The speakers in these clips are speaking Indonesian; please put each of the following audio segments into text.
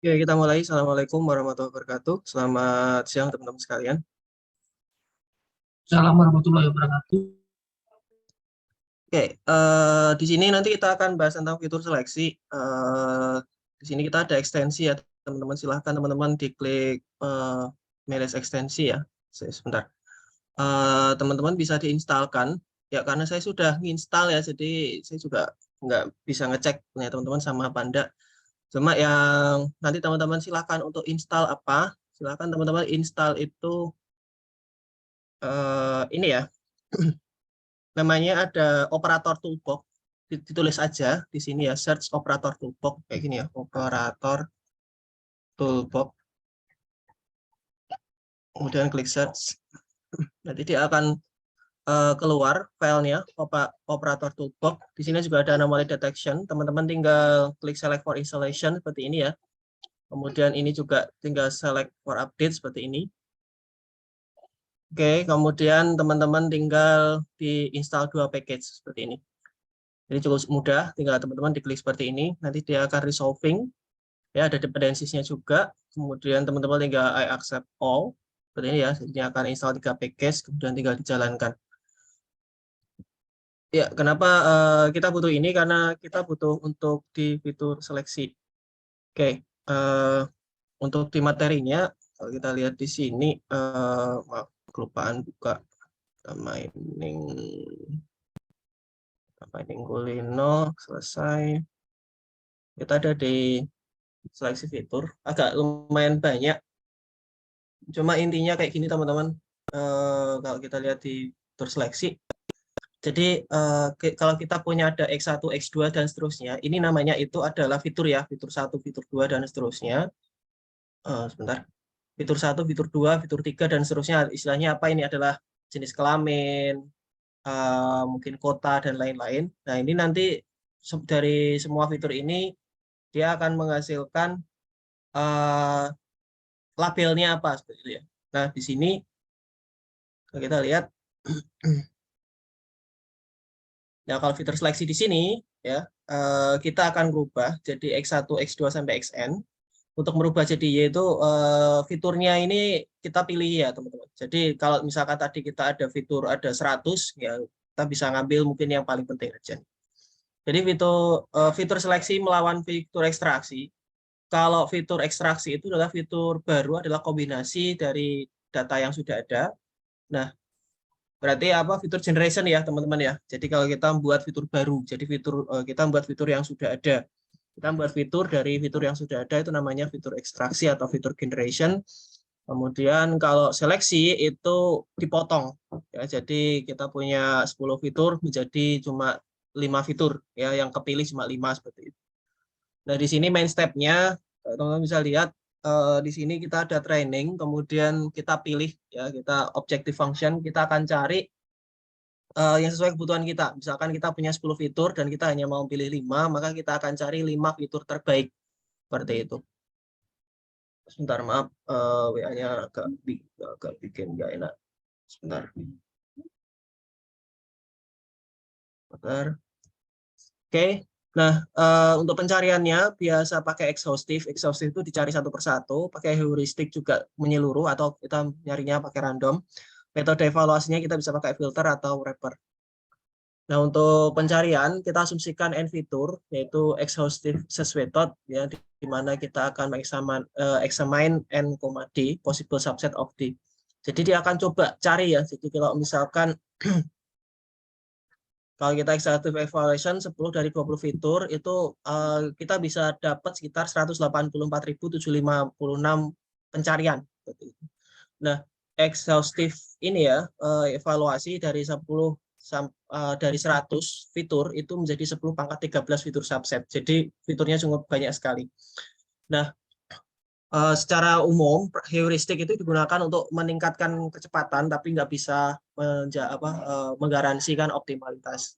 Oke, kita mulai. Assalamualaikum warahmatullahi wabarakatuh. Selamat siang teman-teman sekalian. Assalamualaikum warahmatullahi wabarakatuh. Oke, di sini nanti kita akan bahas tentang fitur seleksi. Di sini kita ada ekstensi ya, teman-teman. Silahkan teman-teman diklik manage ekstensi ya. Sebentar. Teman-teman bisa diinstalkan. Ya, karena saya sudah nginstal ya, jadi saya juga nggak bisa ngecek punya teman-teman sama apa enggak. Cuma yang nanti teman-teman silahkan untuk install apa. Silahkan teman-teman install itu ini ya. Namanya ada operator toolbox, ditulis aja di sini ya, search operator toolbox kayak gini ya, operator toolbox, kemudian klik search, nanti dia akan keluar filenya operator toolbox. Di sini juga ada anomaly detection, teman-teman tinggal klik select for installation seperti ini ya, kemudian ini juga tinggal select for update seperti ini. Oke, kemudian teman-teman tinggal diinstal 2 package seperti ini. Jadi cukup mudah, tinggal teman-teman diklik seperti ini, nanti dia akan resolving. Ya, ada dependensiesnya juga. Kemudian teman-teman tinggal I accept all. Seperti ini ya, ini akan install 3 package, kemudian tinggal dijalankan. Ya, kenapa kita butuh ini? Karena kita butuh untuk di fitur seleksi. Oke, untuk di materinya, kalau kita lihat di sini, maaf, kelupaan buka mining Kulino, selesai. Kita ada di seleksi fitur, agak lumayan banyak. Cuma intinya kayak gini teman-teman, kalau kita lihat di fitur seleksi, jadi kalau kita punya ada X1, X2 dan seterusnya, ini namanya itu adalah fitur ya, fitur 1, fitur 2 dan seterusnya. Sebentar, fitur 1, fitur 2, fitur 3 dan seterusnya, istilahnya apa, ini adalah jenis kelamin, mungkin kota dan lain-lain. Nah, ini nanti dari semua fitur ini dia akan menghasilkan labelnya apa seperti itu ya. Nah, di sini kita lihat. Nah, kalau fitur seleksi di sini ya, kita akan berubah jadi X1, X2 sampai Xn. Untuk merubah jadi Y itu fiturnya ini kita pilih ya, teman-teman. Jadi kalau misalkan tadi kita ada fitur ada 100 ya, kita bisa ngambil mungkin yang paling penting aja. Jadi fitur seleksi melawan fitur ekstraksi. Kalau fitur ekstraksi itu adalah fitur baru, adalah kombinasi dari data yang sudah ada. Nah, berarti apa, fitur generation ya teman-teman ya. Jadi kalau kita membuat fitur baru, jadi kita membuat fitur yang sudah ada. Kita membuat fitur dari fitur yang sudah ada itu namanya fitur ekstraksi atau fitur generation. Kemudian kalau seleksi itu dipotong ya. Jadi kita punya 10 fitur menjadi cuma 5 fitur ya, yang kepilih cuma 5 seperti itu. Nah, di sini main step-nya teman-teman bisa lihat, di sini kita ada training, kemudian kita pilih ya, kita objective function, kita akan cari yang sesuai kebutuhan kita. Misalkan kita punya 10 fitur dan kita hanya mau pilih 5, maka kita akan cari 5 fitur terbaik. Seperti itu. Sebentar, maaf, WA-nya agak bikin nggak enak. Sebentar. Sebentar. Oke. Nah, untuk pencariannya biasa pakai exhaustive. Exhaustive itu dicari satu persatu, pakai heuristik juga menyeluruh, atau kita nyarinya pakai random. Metode evaluasinya kita bisa pakai filter atau wrapper. Nah, untuk pencarian kita asumsikan n fitur, yaitu exhaustive search method ya, di mana kita akan examine n, d possible subset of d. Jadi dia akan coba cari ya. Jadi kalau misalkan kalau kita exhaustive evaluation 10 dari 20 fitur itu kita bisa dapat sekitar 184.756 pencarian. Nah, exhaustive ini ya, evaluasi dari 10 dari 100 fitur itu menjadi 10 pangkat 13 fitur subset. Jadi fiturnya cukup banyak sekali. Nah, secara umum heuristik itu digunakan untuk meningkatkan kecepatan, tapi nggak bisa menggaransikan optimalitas.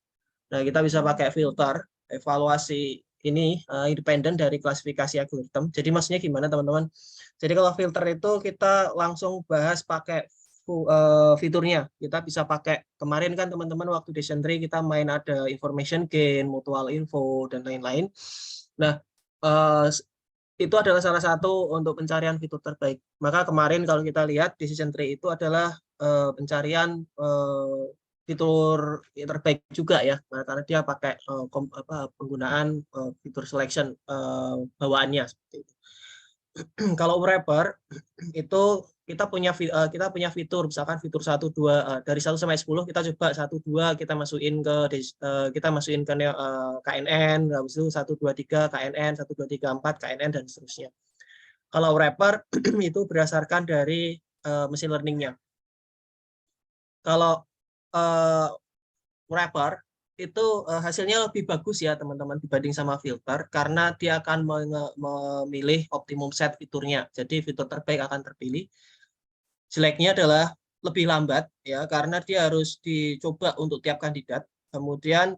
Nah, kita bisa pakai filter evaluasi ini independen dari klasifikasi algoritma. Jadi maksudnya gimana teman-teman? Jadi kalau filter itu kita langsung bahas pakai fiturnya. Kita bisa pakai, kemarin kan teman-teman waktu Decision Tree kita main ada information gain, mutual info dan lain-lain. Nah, itu adalah salah satu untuk pencarian fitur terbaik. Maka kemarin kalau kita lihat decision tree itu adalah pencarian fitur terbaik juga ya, karena dia pakai penggunaan fitur selection bawaannya seperti itu. Kalau wrapper itu kita punya fitur, misalkan fitur 1 2 dari 1 sampai 10 kita coba 1 2 kita masukin ke KNN, habis itu 1 2 3 KNN, 1 2 3 4 KNN dan seterusnya. Kalau wrapper itu berdasarkan dari machine learning-nya. Kalau wrapper itu hasilnya lebih bagus ya teman-teman dibanding sama filter karena dia akan memilih optimum set fiturnya. Jadi fitur terbaik akan terpilih. Jeleknya adalah lebih lambat ya karena dia harus dicoba untuk tiap kandidat. Kemudian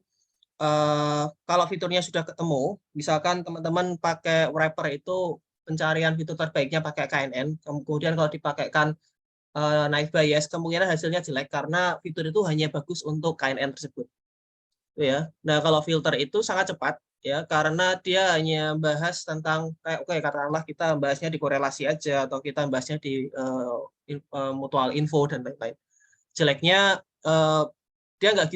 kalau fiturnya sudah ketemu, misalkan teman-teman pakai wrapper itu pencarian fitur terbaiknya pakai KNN, kemudian kalau dipakaikan naive bias, kemungkinan hasilnya jelek karena fitur itu hanya bagus untuk KNN tersebut. Ya. Nah, kalau filter itu sangat cepat ya karena dia hanya bahas tentang kayak oke katakanlah kita bahasnya di korelasi aja atau kita bahasnya di mutual info dan lain-lain. Jeleknya dia nggak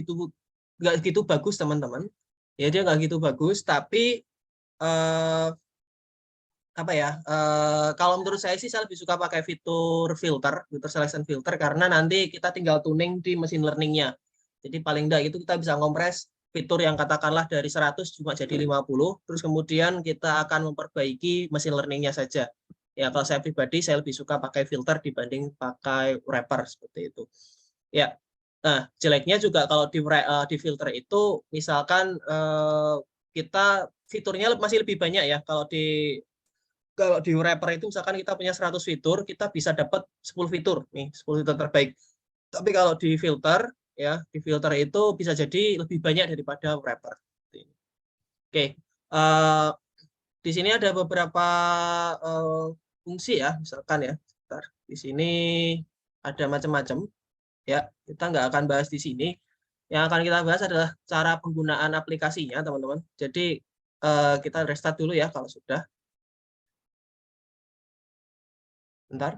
gitu bagus teman-teman. Ya dia nggak gitu bagus tapi apa ya kalau menurut saya sih saya lebih suka pakai fitur selection filter karena nanti kita tinggal tuning di machine learning-nya. Jadi paling enggak itu kita bisa ngompres fitur yang katakanlah dari 100 cuma jadi 50, terus kemudian kita akan memperbaiki machine learning-nya saja. Ya kalau saya pribadi saya lebih suka pakai filter dibanding pakai wrapper seperti itu. Ya. Nah, jeleknya juga kalau di filter itu misalkan kita fiturnya masih lebih banyak ya. Kalau di wrapper itu misalkan kita punya 100 fitur, kita bisa dapat 10 fitur nih, 10 fitur terbaik. Tapi kalau di filter ya, di filter itu bisa jadi lebih banyak daripada wrapper. Oke. Di sini ada beberapa fungsi ya, misalkan ya. Bentar. Di sini ada macam-macam ya. Kita nggak akan bahas di sini. Yang akan kita bahas adalah cara penggunaan aplikasinya, teman-teman. Jadi kita restart dulu ya kalau sudah. Bentar.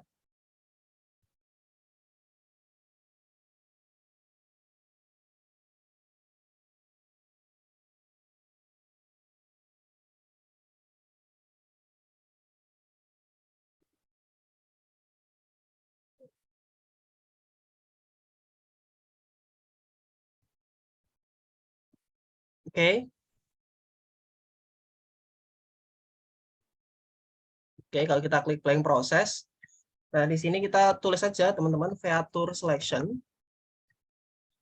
Oke. Oke, kalau kita klik blank proses, nah di sini kita tulis saja teman-teman feature selection.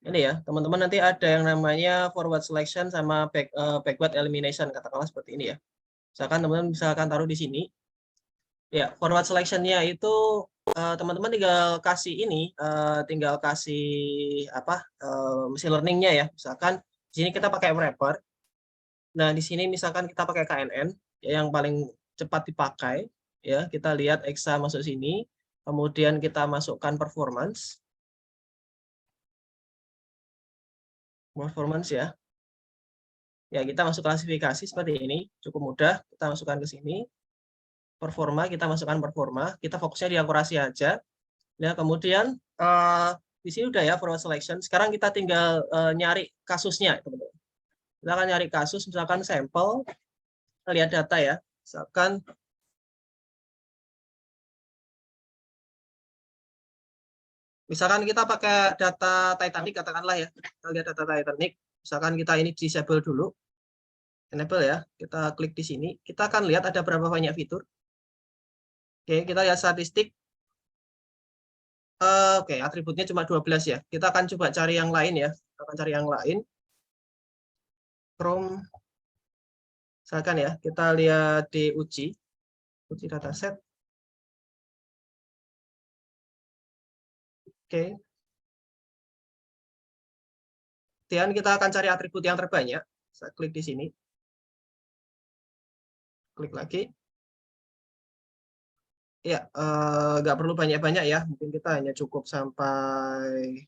Ini ya, teman-teman nanti ada yang namanya forward selection sama backward elimination, katakanlah seperti ini ya. Misalkan teman-teman misalkan taruh di sini. Ya, forward selection-nya itu teman-teman tinggal kasih tinggal kasih apa machine learning-nya ya. Misalkan di sini kita pakai wrapper. Nah, di sini misalkan kita pakai KNN yang paling cepat dipakai ya. Kita lihat EXA masuk sini, kemudian kita masukkan performance ya. Ya, kita masuk klasifikasi seperti ini, cukup mudah. Kita masukkan ke sini. Performa, kita masukkan performa. Kita fokusnya di akurasi aja. Ya, kemudian di sini udah ya forward selection. Sekarang kita tinggal nyari kasusnya, teman-teman. Kita akan nyari kasus, misalkan sampel, kita lihat data ya. Misalkan kita pakai data Titanic, katakanlah ya. Kita lihat data Titanic. Misalkan kita ini disable dulu. Enable ya. Kita klik di sini. Kita akan lihat ada berapa banyak fitur. Oke, kita lihat statistik. Oke, atributnya cuma 12 ya. Kita akan coba cari yang lain ya. Kita akan cari yang lain. Chrome. Misalkan ya, kita lihat di uji dataset. Oke. Kemudian kita akan cari atribut yang terbanyak. Saya klik di sini. Klik lagi. Ya, nggak perlu banyak-banyak ya. Mungkin kita hanya cukup sampai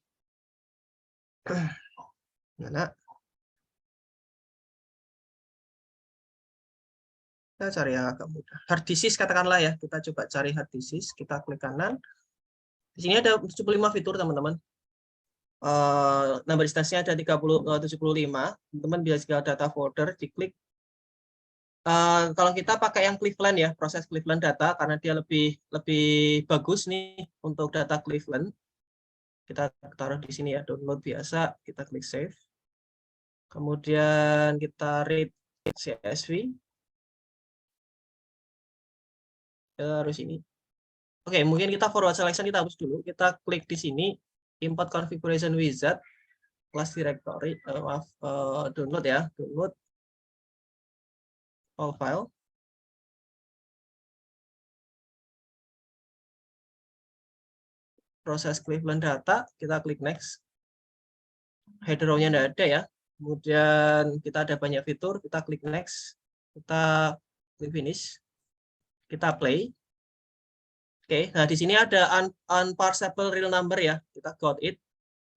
mana? Kita cari yang agak mudah. Hard disk katakanlah ya. Kita coba cari hard disk. Kita klik kanan. Di sini ada 75 fitur, teman-teman. Number instance-nya ada 75. Teman-teman bisa juga data folder, diklik. Kalau kita pakai yang Cleveland ya, proses Cleveland data, karena dia lebih bagus nih untuk data Cleveland. Kita taruh di sini ya, download biasa, kita klik save. Kemudian kita read CSV. Harus ini. Oke, mungkin kita forward selection, kita hapus dulu. Kita klik di sini, import configuration wizard, class directory, download ya, download all file. Proses Cleveland data, kita klik next. Header row-nya tidak ada ya. Kemudian kita ada banyak fitur, kita klik next. Kita klik finish. Kita play. Oke, nah di sini ada unparsable real number ya. Kita got it.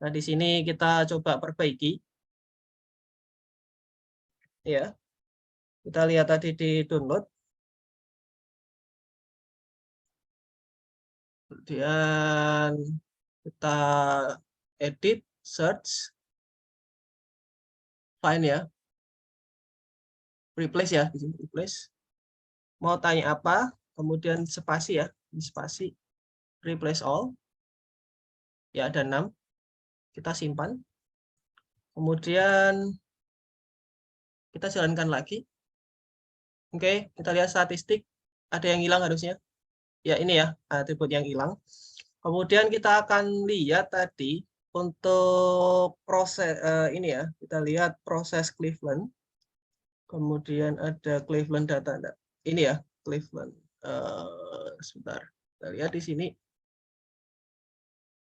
Nah, di sini kita coba perbaiki. Ya. Kita lihat tadi di download. Kemudian kita edit, search, find ya. Replace ya, di sini replace. Mau tanya apa? Kemudian spasi ya, spasi. Replace all. Ya, ada 6. Kita simpan. Kemudian kita jalankan lagi. Oke, kita lihat statistik. Ada yang hilang harusnya. Ya, ini ya, atribut yang hilang. Kemudian kita akan lihat tadi untuk proses ini ya, kita lihat proses Cleveland. Kemudian ada Cleveland data. Ini ya, Cleveland. Sebentar. Kita lihat di sini.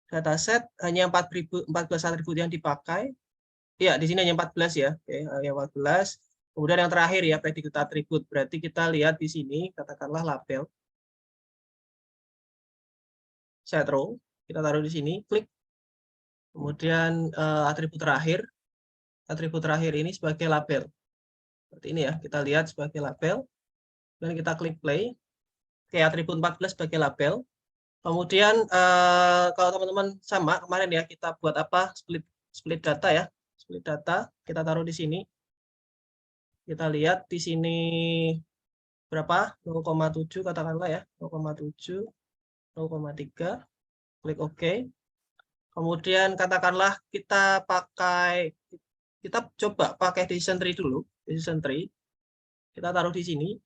Dataset hanya 14 atribut yang dipakai. Ya, di sini hanya 14 ya. Oke, hanya 14. Kemudian yang terakhir ya, predikat atribut. Berarti kita lihat di sini, katakanlah label. Set row. Kita taruh di sini, klik. Kemudian atribut terakhir ini sebagai label. Seperti ini ya, kita lihat sebagai label. Dan kita klik play. Oke, atribut 14 sebagai label. Kemudian kalau teman-teman sama kemarin ya, kita buat apa? Split data ya. Split data, kita taruh di sini. Kita lihat di sini berapa? 0,7 katakanlah ya. 0,7, 0,3. Klik OK. Kemudian katakanlah kita coba pakai decision tree dulu. Decision tree. Kita taruh di sini.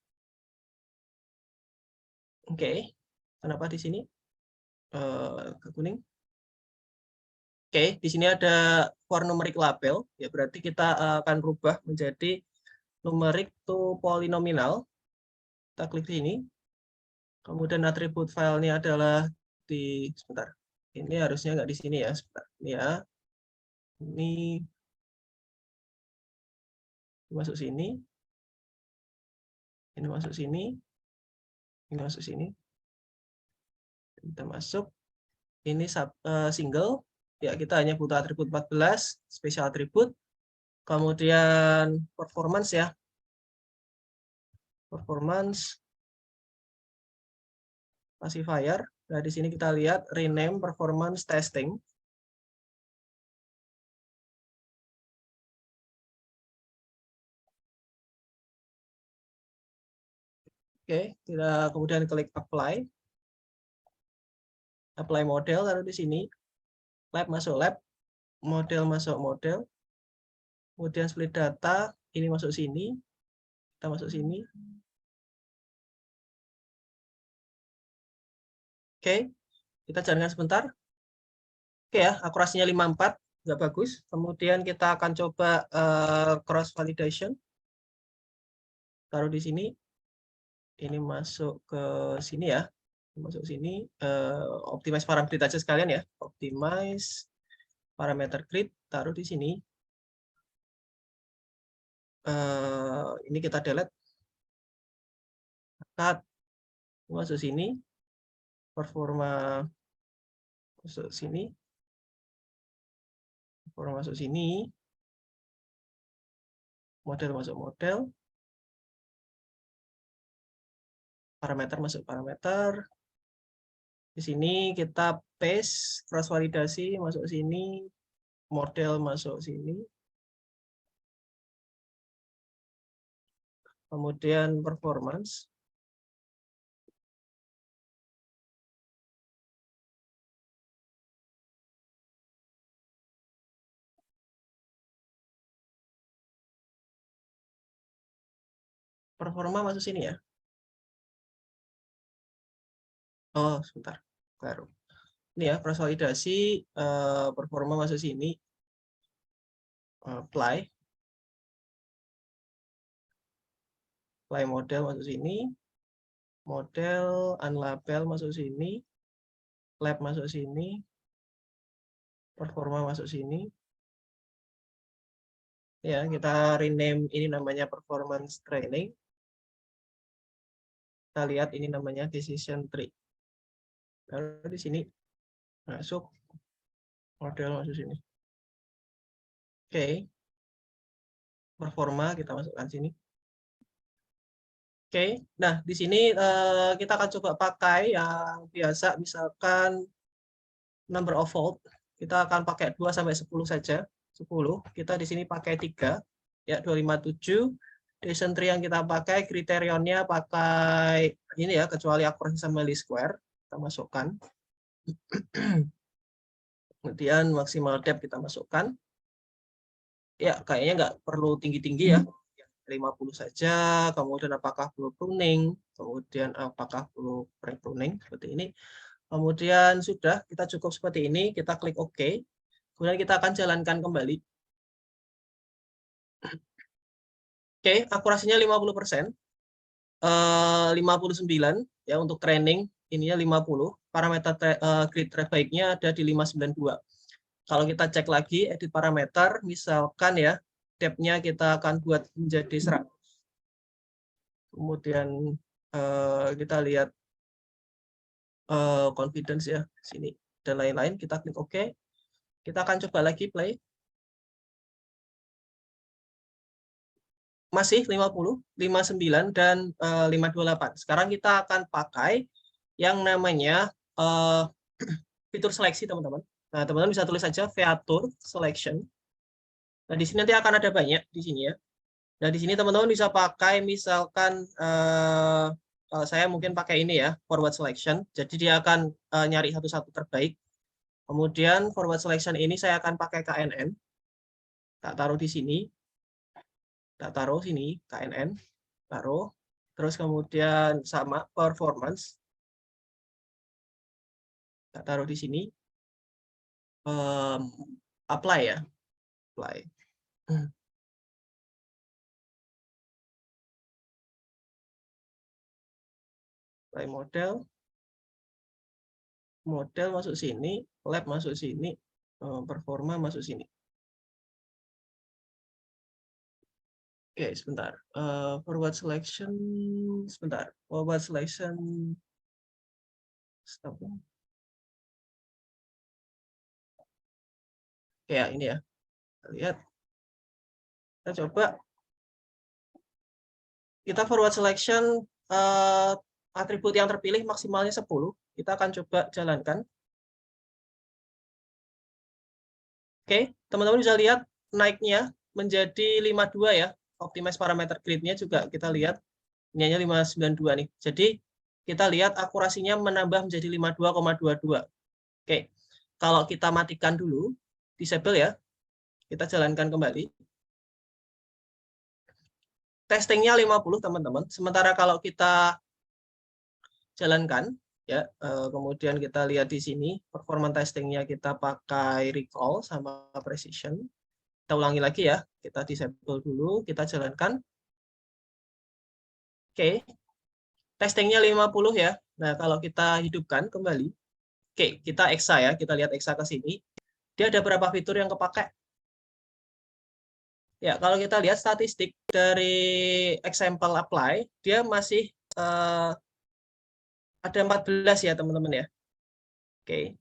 Oke. Kenapa di sini? Ke kuning. Oke, di sini ada for numeric label. Ya, berarti kita akan rubah menjadi numeric to polynomial. Kita klik di sini. Kemudian atribut filenya adalah di sebentar. Ini harusnya nggak di sini ya, sebentar. Ini ya. Ini masuk sini. Ini masuk sini. Ini masuk sini. Kita masuk. Ini single. Ya, kita hanya butuh atribut 14, special atribut. Kemudian performance ya. Performance classifier. Nah, di sini kita lihat rename performance testing. Oke, kita kemudian klik apply. Apply model, lalu di sini lab masuk lab, model masuk model. Kemudian split data, ini masuk sini, kita masuk sini. Oke, kita jalankan sebentar. Oke ya, akurasinya 54, nggak bagus. Kemudian kita akan coba cross validation. Taruh di sini. Ini masuk ke sini ya. Masuk sini. Optimize parameter aja sekalian ya. Optimize parameter grid. Taruh di sini. Ini kita delete. Cut. Masuk sini. Performa masuk sini. Performa masuk sini. Model masuk model. parameter masuk parameter. Di sini kita paste, cross validasi masuk sini, model masuk sini. Kemudian performance. Performa masuk sini ya. Oh, sebentar. Baru. Ini ya, cross validasi, performa masuk sini. Apply. Apply model masuk sini. Model, unlabel masuk sini. Lab masuk sini. Performa masuk sini. Ya, kita rename ini namanya performance training. Kita lihat ini namanya decision tree. Lalu di sini masuk model masuk sini. Oke. Performa kita masukkan sini. Oke. Nah, di sini kita akan coba pakai yang biasa, misalkan number of volt. Kita akan pakai 2 sampai 10 saja. 10. Kita di sini pakai 3. Ya, 257. Decision tree yang kita pakai kriterionnya pakai ini ya, kecuali akurasi sama least square. Kita masukkan. Kemudian maksimal depth kita masukkan. Ya, kayaknya nggak perlu tinggi-tinggi ya. 50 saja, kemudian apakah perlu pruning, kemudian apakah perlu pre-pruning, seperti ini. Kemudian sudah, kita cukup seperti ini, kita klik OK. Kemudian kita akan jalankan kembali. Oke, akurasinya 50%. 59 ya untuk training, ininya 50. Parameter grid terbaiknya ada di 592. Kalau kita cek lagi edit parameter, misalkan ya, depth-nya kita akan buat menjadi 100. Kemudian kita lihat confidence ya, sini dan lain-lain, kita klik OK. Kita akan coba lagi play. Masih 50, 59 dan 528. Sekarang kita akan pakai yang namanya fitur seleksi, teman-teman. Nah, teman-teman bisa tulis saja feature selection. Nah, di sini nanti akan ada banyak di sini ya. Nah, di sini teman-teman bisa pakai misalkan kalau saya mungkin pakai ini ya, forward selection. Jadi dia akan nyari satu-satu terbaik. Kemudian forward selection ini saya akan pakai KNN. Tak taruh di sini. Tak taruh sini KNN. Taruh. Terus kemudian sama performance. Tak taruh di sini. Apply ya. Apply. Apply model. Model masuk sini, lab masuk sini, performa masuk sini. Oke, sebentar. Forward selection, sebentar. Forward selection, stop. Ya, ini ya. Lihat. Kita coba. Kita forward selection, atribut yang terpilih maksimalnya 10. Kita akan coba jalankan. Oke, teman-teman bisa lihat naiknya menjadi 52 ya. Optimize parameter grid-nya juga kita lihat. Ini hanya 592 nih. Jadi kita lihat akurasinya menambah menjadi 52,22. Oke, kalau kita matikan dulu, disable ya. Kita jalankan kembali. Testingnya 50 teman-teman. Sementara kalau kita jalankan, ya, kemudian kita lihat di sini performance testingnya kita pakai recall sama precision. Kita ulangi lagi ya. Kita disable dulu, kita jalankan. Oke. Testingnya 50 ya. Nah, kalau kita hidupkan kembali. Oke, kita EXA ya. Kita lihat EXA ke sini. Dia ada berapa fitur yang kepakai? Ya, kalau kita lihat statistik dari example apply, dia masih ada 14 ya, teman-teman ya. Oke.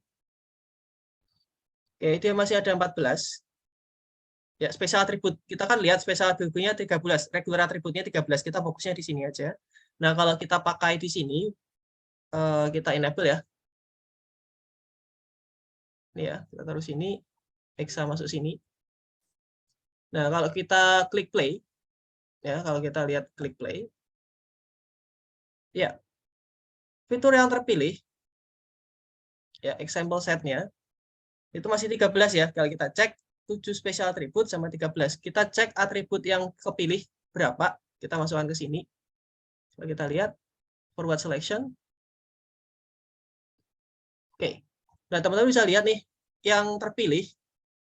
Oke, dia masih ada 14. Ya, spesial atribut. Kita kan lihat spesial atributnya 13, regular atributnya 13. Kita fokusnya di sini aja. Nah, kalau kita pakai di sini, kita enable ya. Ini ya, kita taruh sini, Exa masuk sini. Nah, kalau kita klik play, ya, kalau kita lihat klik play, ya, fitur yang terpilih, ya, example setnya, itu masih 13 ya. Kalau kita cek 7 special attribute sama 13. Kita cek atribut yang kepilih berapa, kita masukkan ke sini. Coba kita lihat, forward selection. Oke. Nah, teman-teman bisa lihat nih, yang terpilih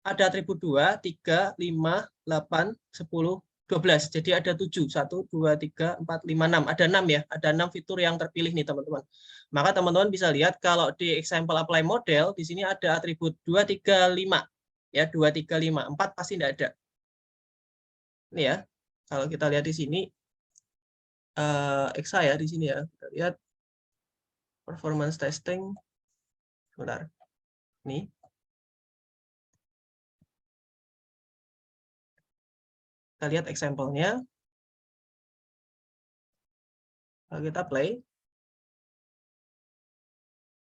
ada atribut 2, 3, 5, 8, 10, 12. Jadi ada 7. 1, 2, 3, 4, 5, 6. Ada 6 ya. Ada 6 fitur yang terpilih nih, teman-teman. Maka teman-teman bisa lihat kalau di example apply model, di sini ada atribut 2, 3, 5. Ya, 2, 3, 5. 4 pasti tidak ada. Ini ya. Kalau kita lihat di sini, Exa ya, di sini ya. Kita lihat performance testing. Bentar. Nih. Kita lihat example-nya. Kalau kita play.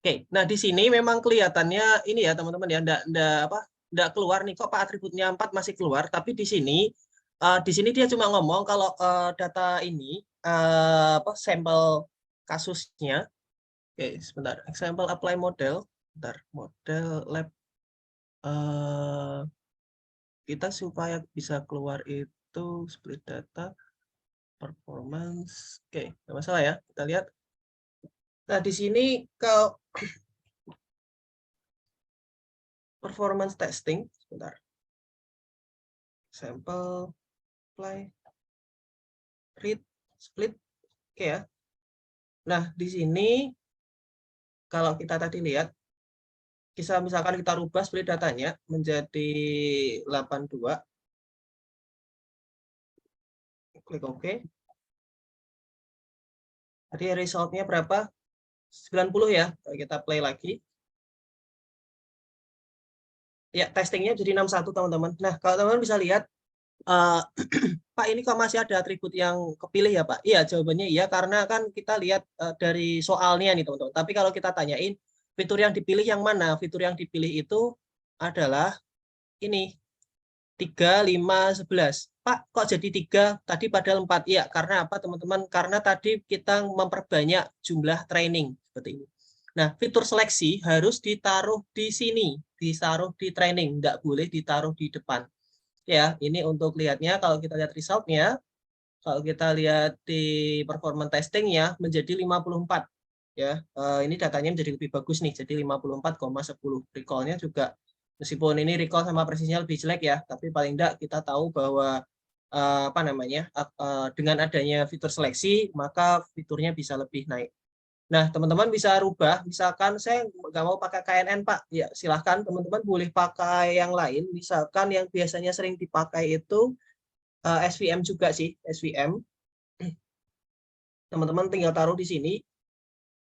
Oke, nah di sini memang kelihatannya ini ya teman-teman ya, enggak keluar nih kok Pak atributnya 4 masih keluar, tapi di sini dia cuma ngomong kalau data ini sampel kasusnya. Oke, sebentar. Example apply model. Bentar, model lab kita supaya bisa keluar itu split data performance. Oke, nggak masalah ya. Kita lihat. Nah, di sini ke performance testing, sebentar. Sampel, play, read, split, oke ya. Nah, di sini kalau kita tadi lihat, misalkan kita rubah split datanya menjadi 82, klik OK. Tadi resultnya berapa? 90 ya. Kalau kita play lagi. Ya, testingnya jadi 61 teman-teman. Nah, kalau teman-teman bisa lihat, Pak, ini kok masih ada atribut yang kepilih ya, Pak? Iya, jawabannya iya, karena kan kita lihat dari soalnya nih, teman-teman. Tapi kalau kita tanyain, fitur yang dipilih yang mana? Fitur yang dipilih itu adalah ini, 3, 5, 11. Pak, kok jadi 3? Tadi padahal 4. Iya, karena apa, teman-teman? Karena tadi kita memperbanyak jumlah training, seperti ini. Nah, fitur seleksi harus ditaruh di sini, ditaruh di training, nggak boleh ditaruh di depan. Ya, ini untuk lihatnya, kalau kita lihat resultnya, kalau kita lihat di performance testing ya menjadi 54 ya. Ini datanya menjadi lebih bagus nih, jadi 54,10. Recall-nya juga meskipun ini recall sama presisinya lebih jelek ya, tapi paling enggak kita tahu bahwa dengan adanya fitur seleksi maka fiturnya bisa lebih naik. Nah, teman-teman bisa rubah, misalkan saya nggak mau pakai KNN, Pak. Ya, silahkan teman-teman boleh pakai yang lain. Misalkan yang biasanya sering dipakai itu SVM juga sih, SVM. Teman-teman tinggal taruh di sini.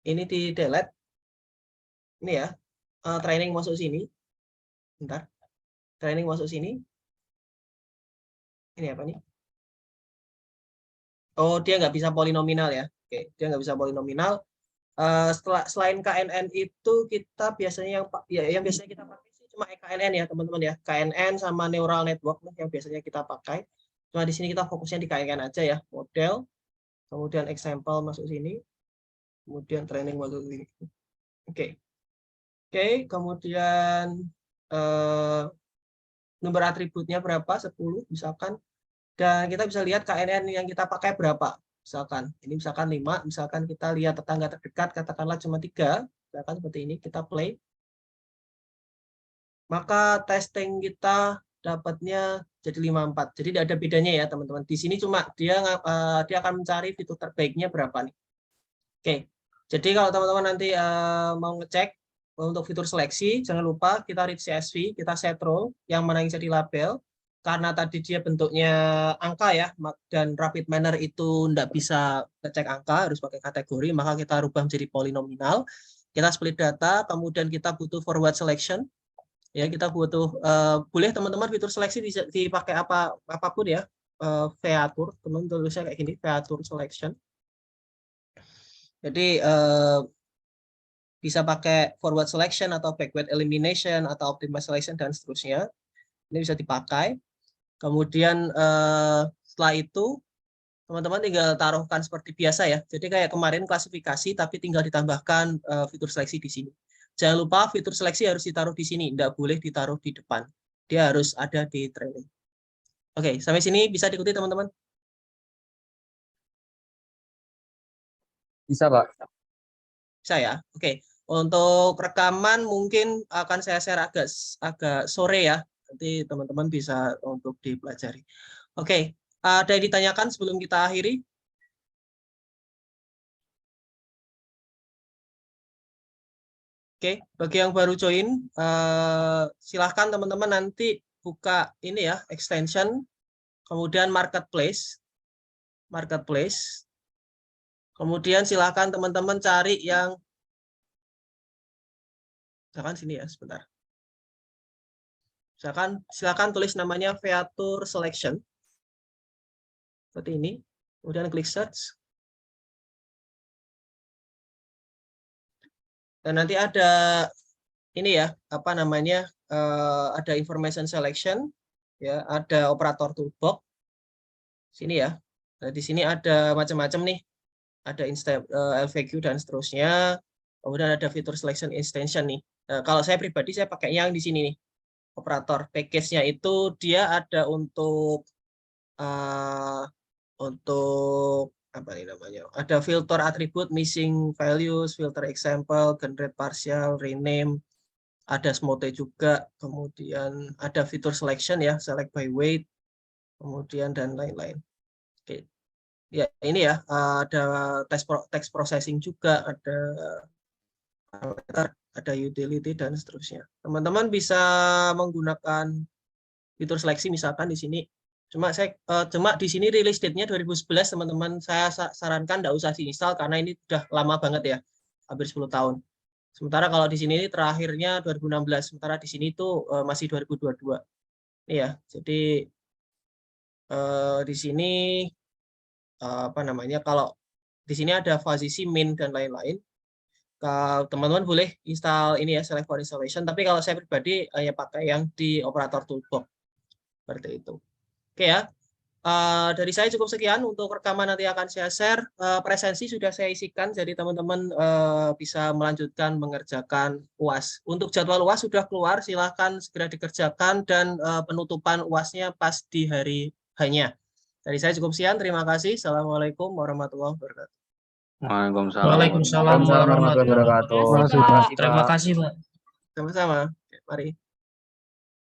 Ini di delete. Ini ya, training masuk sini. Bentar, training masuk sini. Ini apa nih? Oh, dia nggak bisa polinominal ya. Oke, dia nggak bisa polinominal. Selain KNN itu kita biasanya yang biasanya kita pakai sih cuma EKNN ya teman-teman ya, KNN sama neural network yang biasanya kita pakai. Cuma di sini kita fokusnya di KNN aja ya, model, kemudian example masuk sini, kemudian training masuk sini. Oke, kemudian nomor atributnya berapa, 10 misalkan, dan kita bisa lihat KNN yang kita pakai berapa. Misalkan ini misalkan 5, misalkan kita lihat tetangga terdekat katakanlah cuma 3, misalkan seperti ini, kita play, maka testing kita dapatnya jadi 54. Jadi tidak ada bedanya ya teman-teman. Di sini cuma dia akan mencari fitur terbaiknya berapa nih. Oke, jadi kalau teman-teman nanti mau ngecek untuk fitur seleksi, jangan lupa kita read CSV, kita set row yang mana yang jadi label. Karena tadi dia bentuknya angka ya, dan rapid manner itu tidak bisa ngecek angka, harus pakai kategori, maka kita rubah menjadi polinominal. Kita split data, kemudian kita butuh forward selection. Ya, kita butuh, boleh teman-teman fitur seleksi dipakai apapun ya, feature, teman-teman tulisnya kayak gini, feature selection. Jadi bisa pakai forward selection atau backward elimination atau optimized selection dan seterusnya. Ini bisa dipakai. Kemudian setelah itu teman-teman tinggal taruhkan seperti biasa ya. Jadi kayak kemarin klasifikasi tapi tinggal ditambahkan fitur seleksi di sini. Jangan lupa fitur seleksi harus ditaruh di sini, tidak boleh ditaruh di depan. Dia harus ada di training. Oke, sampai sini bisa diikuti teman-teman? Bisa, Pak. Bisa ya. Oke. Untuk rekaman mungkin akan saya share agak sore ya. Nanti teman-teman bisa untuk dipelajari. Oke. Ada yang ditanyakan sebelum kita akhiri? Oke, bagi yang baru join, silahkan teman-teman nanti buka ini ya, extension, kemudian marketplace, kemudian silahkan teman-teman cari yang, misalkan sini ya, sebentar. Silakan tulis namanya Feature Selection, seperti ini, kemudian klik search. Dan nanti ada ini ya, apa namanya, ada information selection, ya, ada operator toolbox, sini ya. Nah, di sini ada macam-macam nih, ada LVQ dan seterusnya. Kemudian ada fitur selection extension nih. Nah, kalau saya pribadi saya pakai yang di sini nih, operator package-nya itu dia ada untuk apa nih namanya? Ada filter atribut missing values, filter example, generate partial, rename, ada smote juga, kemudian ada fitur selection ya, select by weight, kemudian dan lain-lain. Oke. Ya, ini ya, ada text processing juga, ada utility dan seterusnya. Teman-teman bisa menggunakan fitur seleksi misalkan di sini. Cuma di sini release date-nya 2011, teman-teman. Saya sarankan tidak usah diinstal karena ini sudah lama banget ya, hampir 10 tahun. Sementara kalau di sini terakhirnya 2016, sementara di sini itu masih 2022. Ini ya, jadi di sini apa namanya, kalau di sini ada posisi min dan lain-lain. Teman-teman boleh install ini ya, select for installation, tapi kalau saya pribadi hanya pakai yang di operator toolbox seperti itu. Oke ya, dari saya cukup sekian. Untuk rekaman nanti akan saya share. Presensi sudah saya isikan, jadi teman-teman bisa melanjutkan mengerjakan UAS. Untuk jadwal UAS sudah keluar, silahkan segera dikerjakan dan penutupan UASnya pas di hari hanya. Dari saya cukup sekian, terima kasih. Assalamualaikum warahmatullahi wabarakatuh. Waalaikumsalam warahmatullahi wabarakatuh. Terima kasih, Pak. Terima kasih, Pak. Sama-sama. Mari.